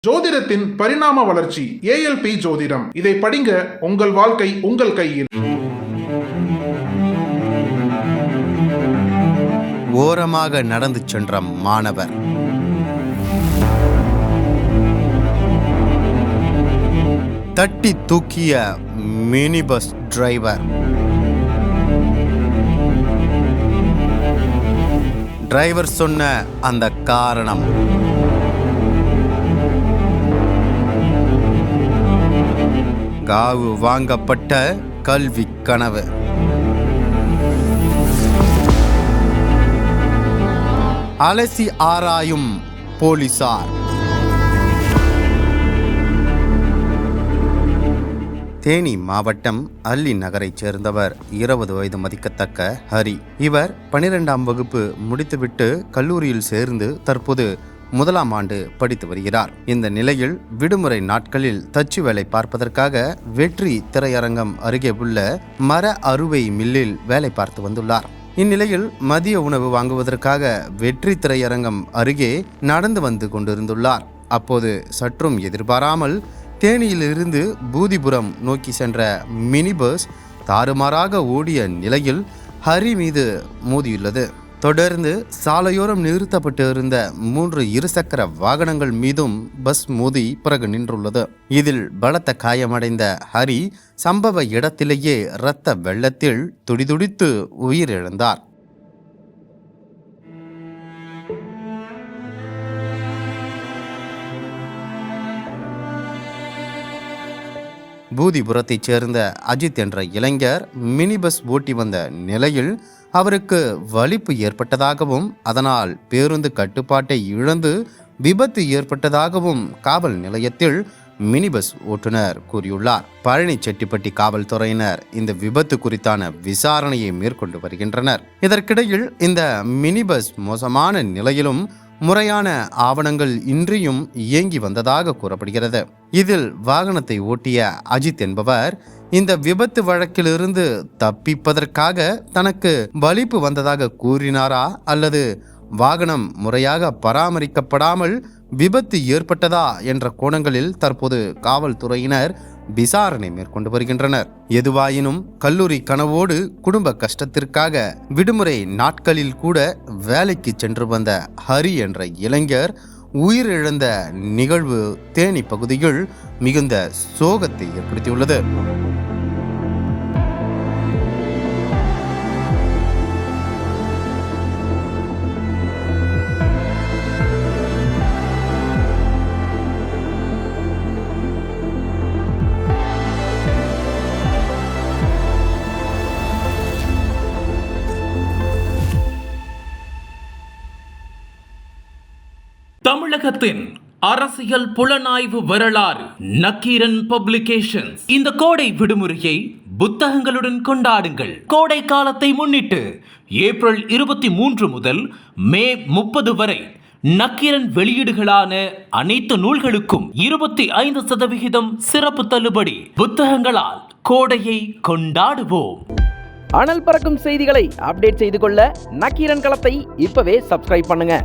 ஜோதிடத்தின் பரிணாம வளர்ச்சி ஏஎல்பி ஜோதிடம். இதை படிங்க, உங்கள் வாழ்க்கை உங்கள் கையில். ஓரமாக நடந்து சென்ற மாணவர். தட்டி தூக்கிய மினி பஸ் டிரைவர். டிரைவர் சொன்ன அந்த காரணம். காவு வாங்கப்பட்ட கல்வி கனவு. அலசி ஆராயும் போலீசார். தேனி மாவட்டம் அல்லி நகரைச் சேர்ந்தவர் 20 வயது மதிக்கத்தக்க ஹரி. இவர் 12ஆம் வகுப்பு முடித்துவிட்டு கல்லூரியில் சேர்ந்து தற்போது 1ஆம் ஆண்டு படித்து வருகிறார். இந்த நிலையில் விடுமுறை நாட்களில் தச்சு வேலை பார்ப்பதற்காக வெற்றி திரையரங்கம் அருகே உள்ள மர அறுவை மில்லில் வேலை பார்த்து வந்துள்ளார். இந்நிலையில் மதிய உணவு வாங்குவதற்காக வெற்றி திரையரங்கம் அருகே நடந்து வந்து கொண்டிருந்துள்ளார். அப்போது சற்றும் எதிர்பாராமல் தேனியிலிருந்து பூதிபுரம் நோக்கி சென்ற மினி பஸ் தாறுமாறாக ஓடிய நிலையில் ஹரி மீது மோதியுள்ளது. தொடர்ந்து சாலையோரம் நிறுத்தப்பட்டு இருந்த 3 இருசக்கர வாகனங்கள் மீதும் பஸ் மோதி பிறகு நின்றுள்ளது. இதில் பலத்த காயமடைந்த ஹரி சம்பவ இடத்திலேயே இரத்த வெள்ளத்தில் துடிதுடித்து உயிரிழந்தார். பூதிபுரத்தைச் சேர்ந்த அஜித் என்ற இளைஞர் மினி பஸ் ஓட்டி வந்த நிலையில் அவருக்கு வலிப்பு ஏற்பட்டதாகவும் அதனால் பேருந்து கட்டுப்பாட்டை இழந்து விபத்து ஏற்பட்டதாகவும் காவல் நிலையத்தில் மினி பஸ் ஓட்டுநர் கூறியுள்ளார். பழனிச்செட்டிப்பட்டி காவல்துறையினர் இந்த விபத்து குறித்தான விசாரணையை மேற்கொண்டு வருகின்றனர். இதற்கிடையில் இந்த மினி பஸ் மோசமான நிலையிலும் முறையான ஆவணங்கள் இன்றியும் இயங்கி வந்ததாக கூறப்படுகிறது. இதில் வாகனத்தை ஓட்டிய அஜித் என்பவர் இந்த விபத்து வழக்கிலிருந்து தப்பிப்பதற்காக தனக்கு வலிப்பு வந்ததாக கூறினாரா அல்லது வாகனம் முறையாக பராமரிக்கப்படாமல் விபத்து ஏற்பட்டதா என்ற கோணங்களில் தற்போது காவல்துறையினர் விசாரணை மேற்கொண்டு வருகின்றனர். எதுவாயினும் கல்லூரி கனவோடு குடும்ப கஷ்டத்திற்காக விடுமுறை நாட்களில் கூட வேலைக்கு சென்று வந்த ஹரி என்ற இளைஞர் உயிரிழந்த நிகழ்வு தேனி பகுதியில் மிகுந்த சோகத்தை ஏற்படுத்தியுள்ளது. தமிழகத்தின் அரசியல் புலனாய்வு வரலாறு நக்கீரன் பப்ளிகேஷன்ஸ். இந்த கோடை விடுமுறையை புத்தகங்களுடன் கொண்டாடுங்கள். கோடை காலத்தை முன்னிட்டு ஏப்ரல் 23 முதல் மே 30 வரை நக்கீரன் வெளியீடுகளான அனைத்து நூல்களுக்கும் 25% சிறப்பு தள்ளுபடி. புத்தகங்களால் கோடையை கொண்டாடுவோம். அனல் பறக்கும் செய்திகளை அப்டேட் செய்து கொள்ள நக்கீரன் களத்தை இப்பவே சப்ஸ்கிரைப் பண்ணுங்க.